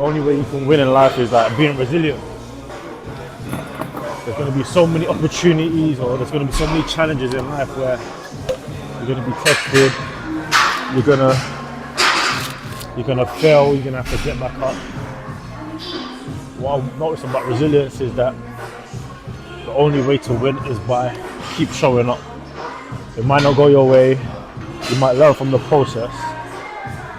only way you can win in life is like being resilient. There's going to be so many opportunities, or there's going to be so many challenges in life where you're going to be tested, you're gonna fail, you're gonna have to get back up. What I've noticed about resilience is that the only way to win is by keep showing up. It might not go your way, you might learn from the process,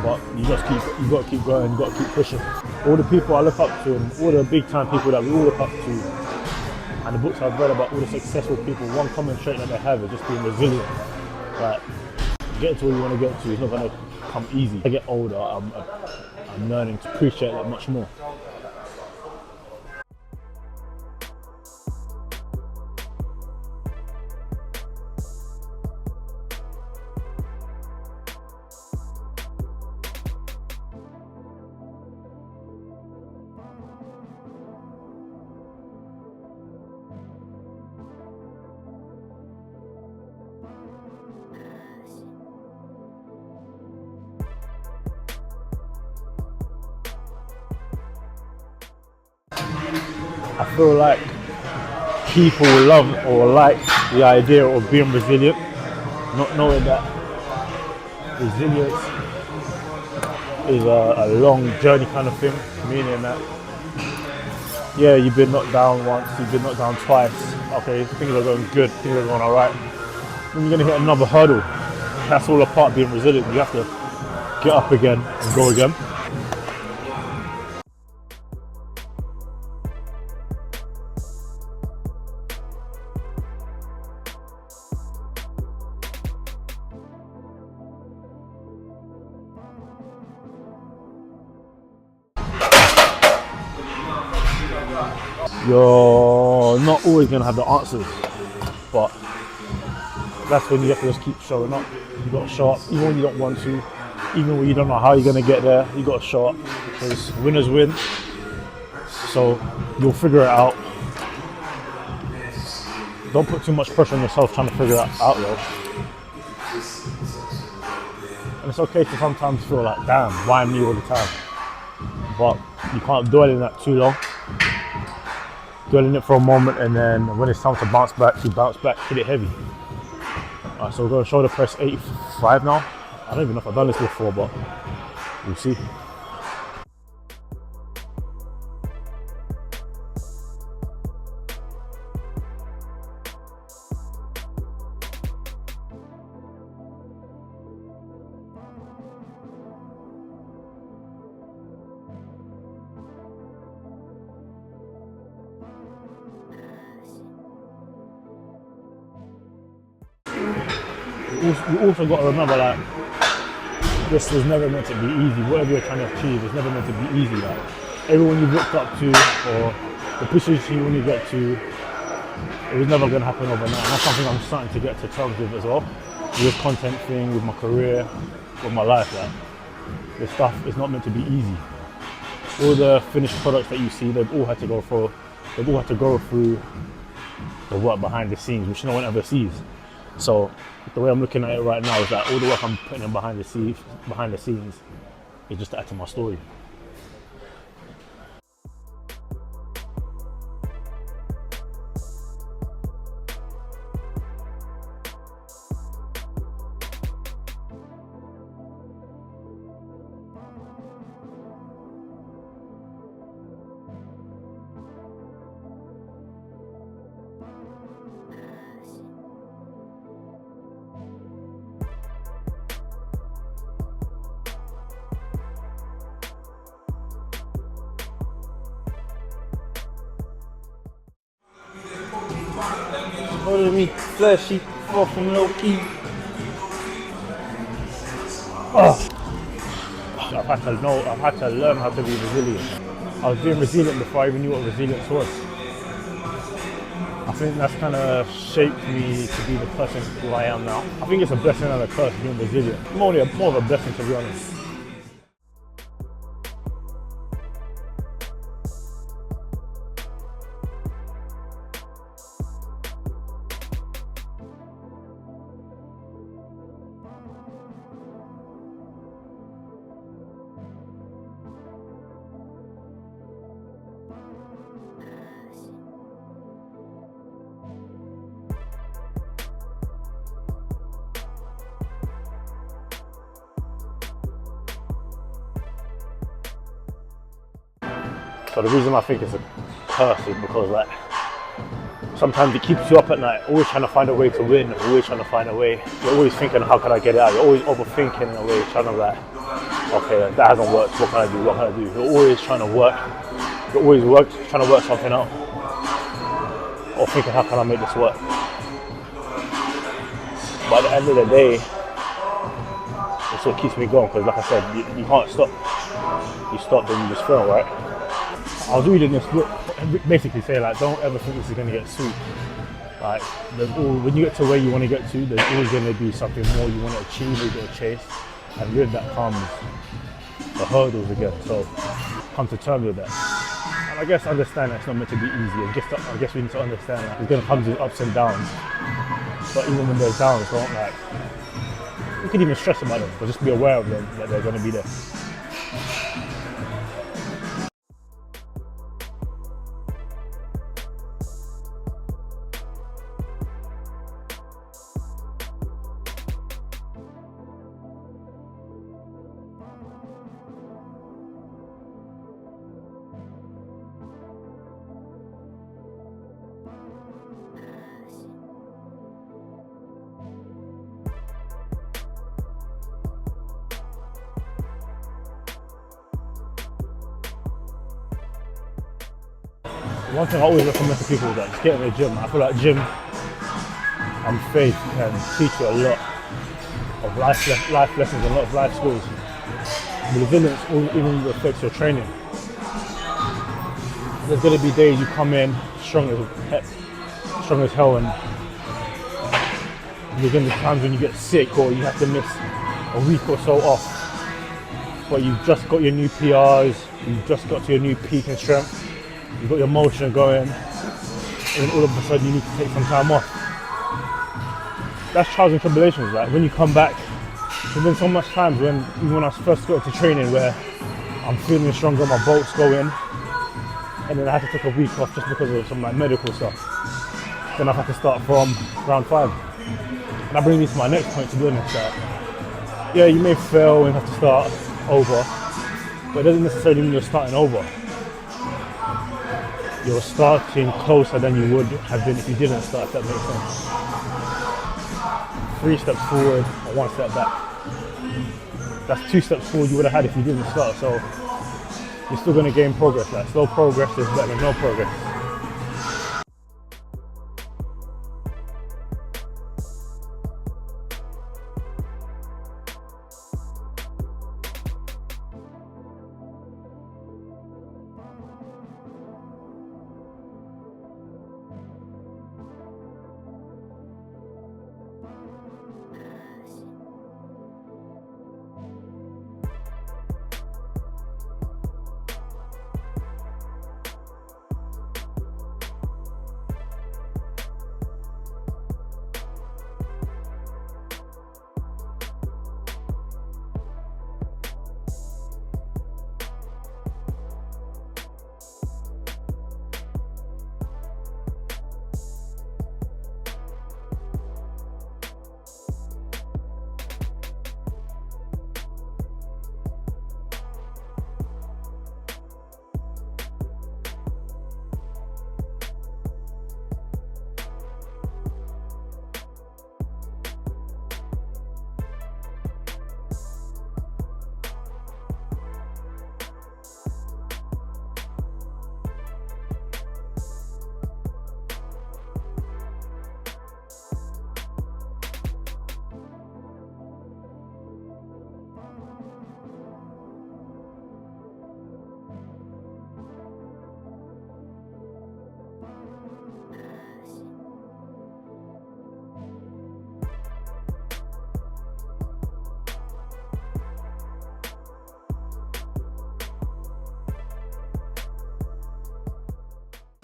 but you gotta keep going, you gotta keep pushing. All the people I look up to, and all the big time people that we all look up to, and the books I've read about all the successful people, one common trait that they have is just being resilient. Like, getting to where you want to get to is not going to come easy. As I get older, I'm learning to appreciate it much more. I feel like people love or like the idea of being resilient, not knowing that resilience is a long journey kind of thing, meaning that, yeah, you've been knocked down once, you've been knocked down twice, okay, things are going good, things are going alright, then you're going to hit another hurdle. That's all a part of being resilient. You have to get up again and go again. You're not always going to have the answers, but that's when you have to just keep showing up. You got to show up even when you don't want to, even when you don't know how you're going to get there. You got to show up, because winners win, so you'll figure it out. Don't put too much pressure on yourself trying to figure it out though. And it's okay to sometimes feel like, damn, why me all the time? But you can't dwell in that too long. Dwell in it for a moment, and then when it's time to bounce back, you bounce back, hit it heavy. Alright, so we're going to shoulder press 85 now. I don't even know if I've done this before, but we'll see. You also got to remember, like, this was never meant to be easy. Whatever you're trying to achieve is never meant to be easy. Like, everyone you've looked up to, or the position you want to get to, it was never going to happen overnight. And that's something I'm starting to get to terms with as well. With this content thing, with my career, with my life. Like, this stuff is not meant to be easy. All the finished products that you see, they've all had to go through the work behind the scenes, which no one ever sees. So the way I'm looking at it right now is that all the work I'm putting in behind the scenes is just to add to my story. What do you mean, fleshy, fucking low key? Oh. I've had to learn how to be resilient. I was being resilient before I even knew what resilience was. I think that's kind of shaped me to be the person who I am now. I think it's a blessing and a curse being resilient. More of a blessing, to be honest. So the reason I think it's a curse is because like sometimes it keeps you up at night, always trying to find a way to win, always trying to find a way. You're always thinking, how can I get it out? You're always overthinking in a way, trying to like, okay, that hasn't worked, what can I do, what can I do? You're always trying to work, trying to work something out. Or thinking, how can I make this work? But at the end of the day, it's what keeps me going, because like I said, you can't stop. You stop, then you just fail, right? I was reading this book, basically saying like, don't ever think this is going to get sweet. Like, when you get to where you want to get to, there's always going to be something more you want to achieve, you got to chase, and with that comes the hurdles again. So come to terms with that. And I guess understand that it's not meant to be easy. I guess we need to understand that it's going to come with ups and downs. But even when there's downs, don't like, you could even stress about them, but just be aware of them, that they're going to be there. One thing I always recommend to people is that just get in the gym. I feel like gym and faith can teach you a lot of life lessons and a lot of life skills. The resilience even affects your training. There's going to be days you come in strong as hell, and there's going to be times when you get sick or you have to miss a week or so off. But you've just got your new PRs, you've just got to your new peak in strength. You've got your motion going, and then all of a sudden you need to take some time off. That's trials and tribulations. Like when you come back, there's been so much times even when I first got into training where I'm feeling stronger, my bolt's going, and then I had to take a week off just because of some like medical stuff. Then I had to start from round 5. And that brings me to my next point, to be honest. That yeah, you may fail and have to start over, but it doesn't necessarily mean you're starting over. You're starting closer than you would have been if you didn't start, if that makes sense. 3 steps forward or 1 step back. That's 2 steps forward you would have had if you didn't start. So you're still going to gain progress. Like slow progress is better than no progress.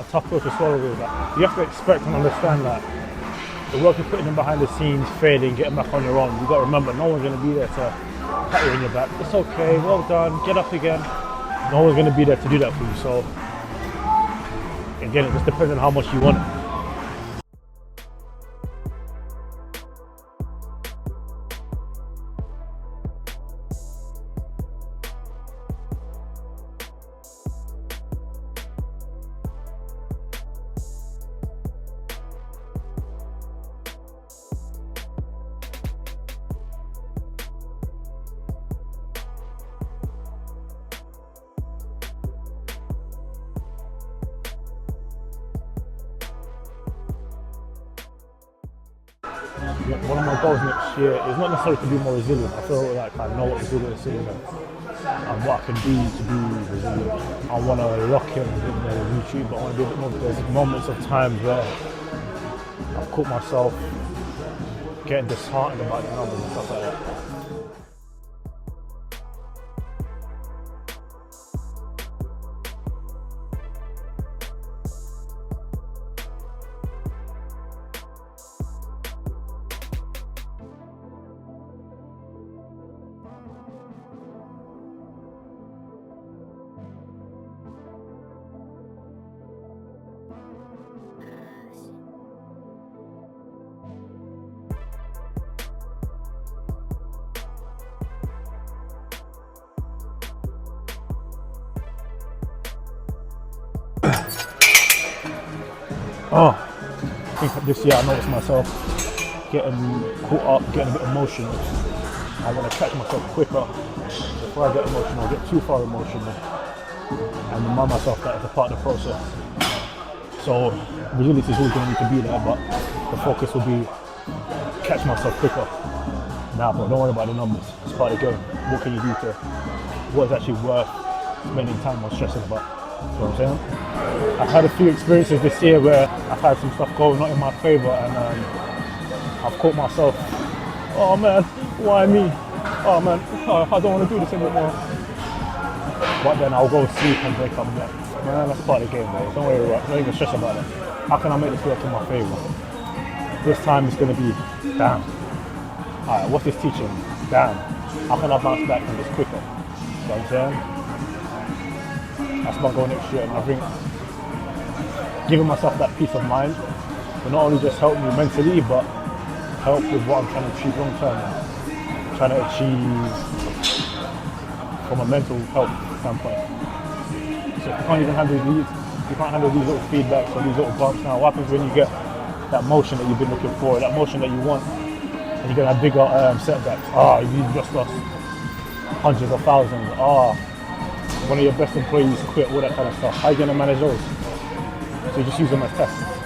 A tough pill to swallow is that you have to expect and understand that the work you're putting in behind the scenes, failing, getting back on your own, you've got to remember no one's going to be there to pat you on your back. It's okay, well done, get up again. No one's going to be there to do that for you. So again, it just depends on how much you want it. one of my goals next year is not necessarily to be more resilient. I feel like I know what resilience is and what I can do to be resilient. I want to lock in a bit more with YouTube, but I want to be a bit more. There's moments of times where I've caught myself getting disheartened about the numbers and stuff like that. Oh, I think this year I noticed myself getting caught up, getting a bit emotional. I want to catch myself quicker before I get emotional, get too far emotional, and remind myself that it's a part of the process. So resilience is always going to need to be there, but the focus will be catch myself quicker. Nah, bro, don't worry about the numbers. It's part of the game. What can you do to what is actually worth spending time on stressing about? You know what I'm saying? I've had a few experiences this year where I've had some stuff going not in my favour, and I've caught myself, oh man, why me? Oh man, I don't want to do this anymore. But then I'll go sleep and wake up and be like, man, that's part of the game, bro. Don't worry about it. Don't even stress about it. How can I make this work in my favour? This time it's going to be, damn. Alright, what's this teaching? Damn. How can I bounce back from this quicker? You know what I'm saying? That's my goal next year, and I think giving myself that peace of mind will not only just help me mentally, but help with what I'm trying to achieve long term. Trying to achieve from a mental health standpoint. So if you can't even handle these, you can't handle these little feedbacks or these little bumps. Now, what happens when you get that motion that you've been looking for, that motion that you want, and you get that bigger setbacks? You've just lost hundreds of thousands. One of your best employees quit, all that kind of stuff. How are you going to manage those? So you just use them as tests.